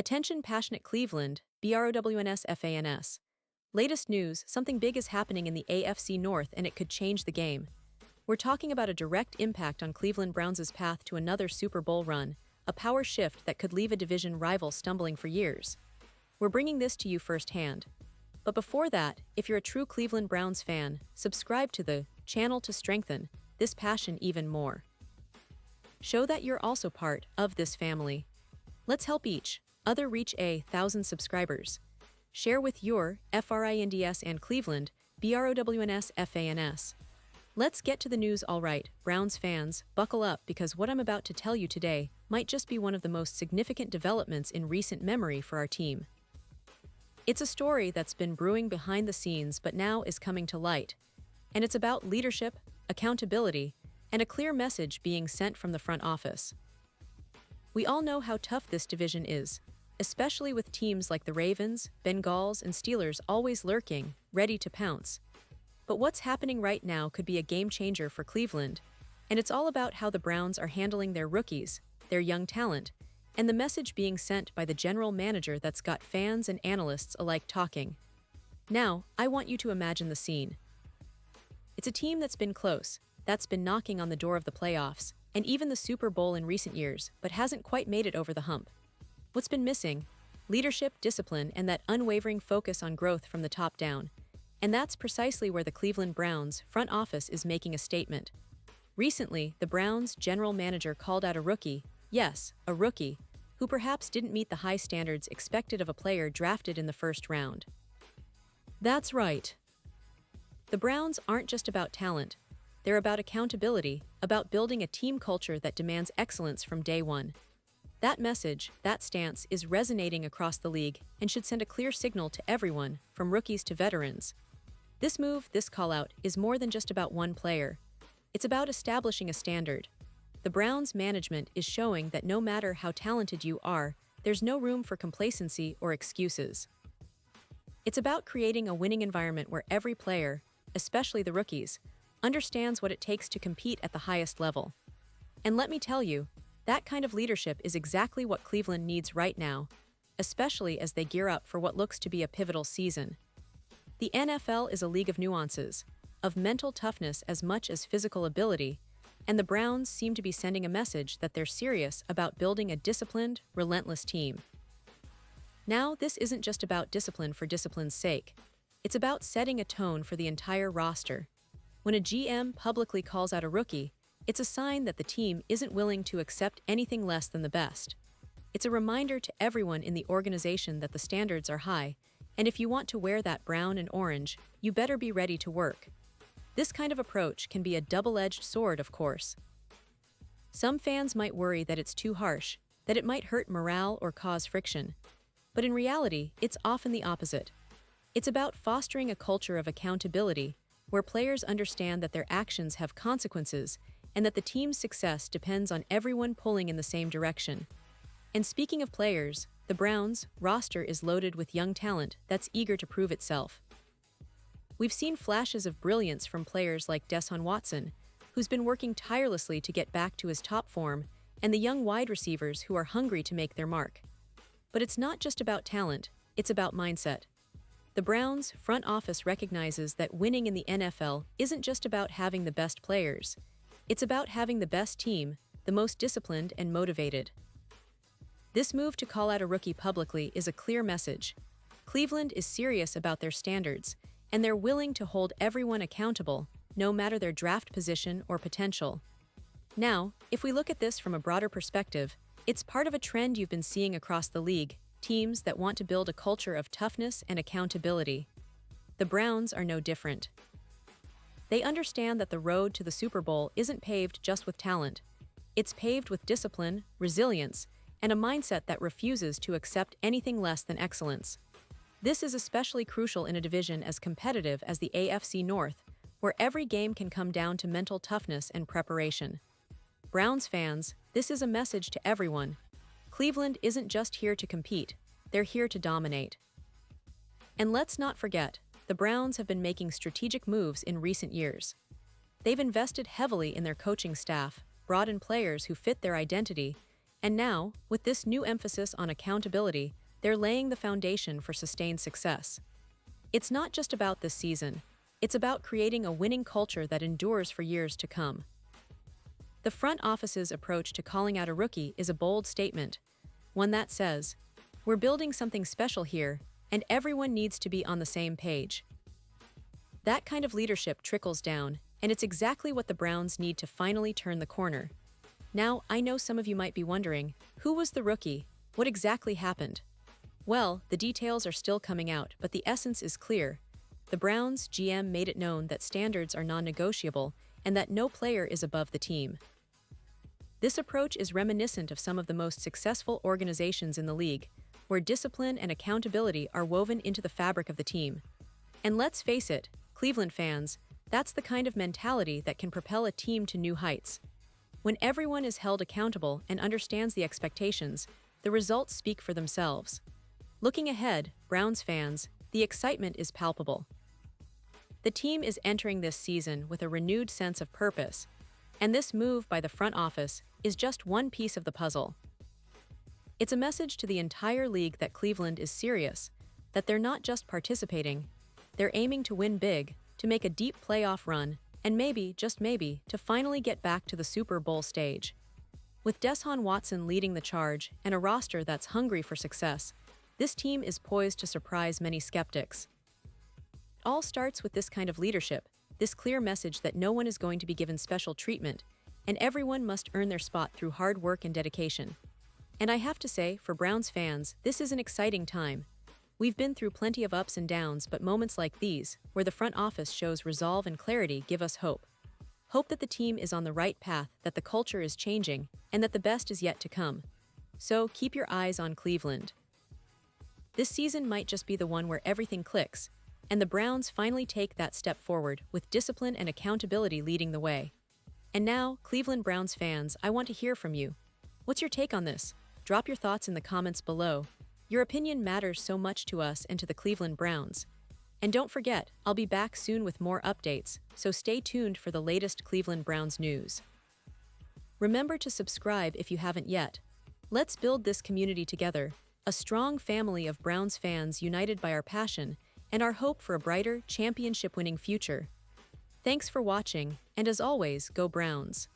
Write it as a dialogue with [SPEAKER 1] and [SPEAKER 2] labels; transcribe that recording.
[SPEAKER 1] Attention passionate Cleveland, BROWNS. Latest news, something big is happening in the AFC North and it could change the game. We're talking about a direct impact on Cleveland Browns' path to another Super Bowl run, a power shift that could leave a division rival stumbling for years. We're bringing this to you firsthand. But before that, if you're a true Cleveland Browns fan, subscribe to the channel to strengthen this passion even more. Show that you're also part of this family. Let's help each other reach 1,000 subscribers. Share with your FRINDS and Cleveland, BROWNS. Let's get to the news. Alright, Browns fans, buckle up because what I'm about to tell you today might just be one of the most significant developments in recent memory for our team. It's a story that's been brewing behind the scenes but now is coming to light. And it's about leadership, accountability, and a clear message being sent from the front office. We all know how tough this division is, especially with teams like the Ravens, Bengals, and Steelers always lurking, ready to pounce. But what's happening right now could be a game changer for Cleveland, and it's all about how the Browns are handling their rookies, their young talent, and the message being sent by the general manager that's got fans and analysts alike talking. Now, I want you to imagine the scene. It's a team that's been close, that's been knocking on the door of the playoffs, and even the Super Bowl in recent years, but hasn't quite made it over the hump. What's been missing? Leadership, discipline, and that unwavering focus on growth from the top down. And that's precisely where the Cleveland Browns front office is making a statement. Recently, the Browns general manager called out a rookie, yes, a rookie, who perhaps didn't meet the high standards expected of a player drafted in the first round. That's right. The Browns aren't just about talent. They're about accountability, about building a team culture that demands excellence from day one. That message, that stance, is resonating across the league and should send a clear signal to everyone, from rookies to veterans. This move, this call-out, is more than just about one player. It's about establishing a standard. The Browns' management is showing that no matter how talented you are, there's no room for complacency or excuses. It's about creating a winning environment where every player, especially the rookies, understands what it takes to compete at the highest level. And let me tell you, that kind of leadership is exactly what Cleveland needs right now, especially as they gear up for what looks to be a pivotal season. The NFL is a league of nuances, of mental toughness as much as physical ability, and the Browns seem to be sending a message that they're serious about building a disciplined, relentless team. Now, this isn't just about discipline for discipline's sake. It's about setting a tone for the entire roster. When a GM publicly calls out a rookie, it's a sign that the team isn't willing to accept anything less than the best. It's a reminder to everyone in the organization that the standards are high, and if you want to wear that brown and orange, you better be ready to work. This kind of approach can be a double-edged sword, of course. Some fans might worry that it's too harsh, that it might hurt morale or cause friction. But in reality, it's often the opposite. It's about fostering a culture of accountability, where players understand that their actions have consequences and that the team's success depends on everyone pulling in the same direction. And speaking of players, the Browns' roster is loaded with young talent that's eager to prove itself. We've seen flashes of brilliance from players like Deshaun Watson, who's been working tirelessly to get back to his top form, and the young wide receivers who are hungry to make their mark. But it's not just about talent, it's about mindset. The Browns' front office recognizes that winning in the NFL isn't just about having the best players. It's about having the best team, the most disciplined and motivated. This move to call out a rookie publicly is a clear message. Cleveland is serious about their standards, and they're willing to hold everyone accountable, no matter their draft position or potential. Now, if we look at this from a broader perspective, it's part of a trend you've been seeing across the league, teams that want to build a culture of toughness and accountability. The Browns are no different. They understand that the road to the Super Bowl isn't paved just with talent. It's paved with discipline, resilience, and a mindset that refuses to accept anything less than excellence. This is especially crucial in a division as competitive as the AFC North, where every game can come down to mental toughness and preparation. Browns fans, this is a message to everyone. Cleveland isn't just here to compete, they're here to dominate. And let's not forget, the Browns have been making strategic moves in recent years. They've invested heavily in their coaching staff, brought in players who fit their identity, And now, with this new emphasis on accountability, they're laying the foundation for sustained success. It's not just about this season, it's about creating a winning culture that endures for years to come. The front office's approach to calling out a rookie is a bold statement, one that says, "We're building something special here, and everyone needs to be on the same page." That kind of leadership trickles down, and it's exactly what the Browns need to finally turn the corner. Now, I know some of you might be wondering, who was the rookie? What exactly happened? Well, the details are still coming out, but the essence is clear. The Browns' GM made it known that standards are non-negotiable and that no player is above the team. This approach is reminiscent of some of the most successful organizations in the league, where discipline and accountability are woven into the fabric of the team. And let's face it, Cleveland fans, that's the kind of mentality that can propel a team to new heights. When everyone is held accountable and understands the expectations, the results speak for themselves. Looking ahead, Browns fans, the excitement is palpable. The team is entering this season with a renewed sense of purpose, and this move by the front office is just one piece of the puzzle. It's a message to the entire league that Cleveland is serious, that they're not just participating, they're aiming to win big, to make a deep playoff run, and maybe, just maybe, to finally get back to the Super Bowl stage. With Deshaun Watson leading the charge and a roster that's hungry for success, this team is poised to surprise many skeptics. It all starts with this kind of leadership, this clear message that no one is going to be given special treatment, and everyone must earn their spot through hard work and dedication. And I have to say, for Browns fans, this is an exciting time. We've been through plenty of ups and downs, but moments like these, where the front office shows resolve and clarity, give us hope. Hope that the team is on the right path, that the culture is changing, and that the best is yet to come. So keep your eyes on Cleveland. This season might just be the one where everything clicks, and the Browns finally take that step forward with discipline and accountability leading the way. And now, Cleveland Browns fans, I want to hear from you. What's your take on this? Drop your thoughts in the comments below. Your opinion matters so much to us and to the Cleveland Browns. And don't forget, I'll be back soon with more updates, so stay tuned for the latest Cleveland Browns news. Remember to subscribe if you haven't yet. Let's build this community together, a strong family of Browns fans united by our passion and our hope for a brighter, championship-winning future. Thanks for watching, and as always, go Browns!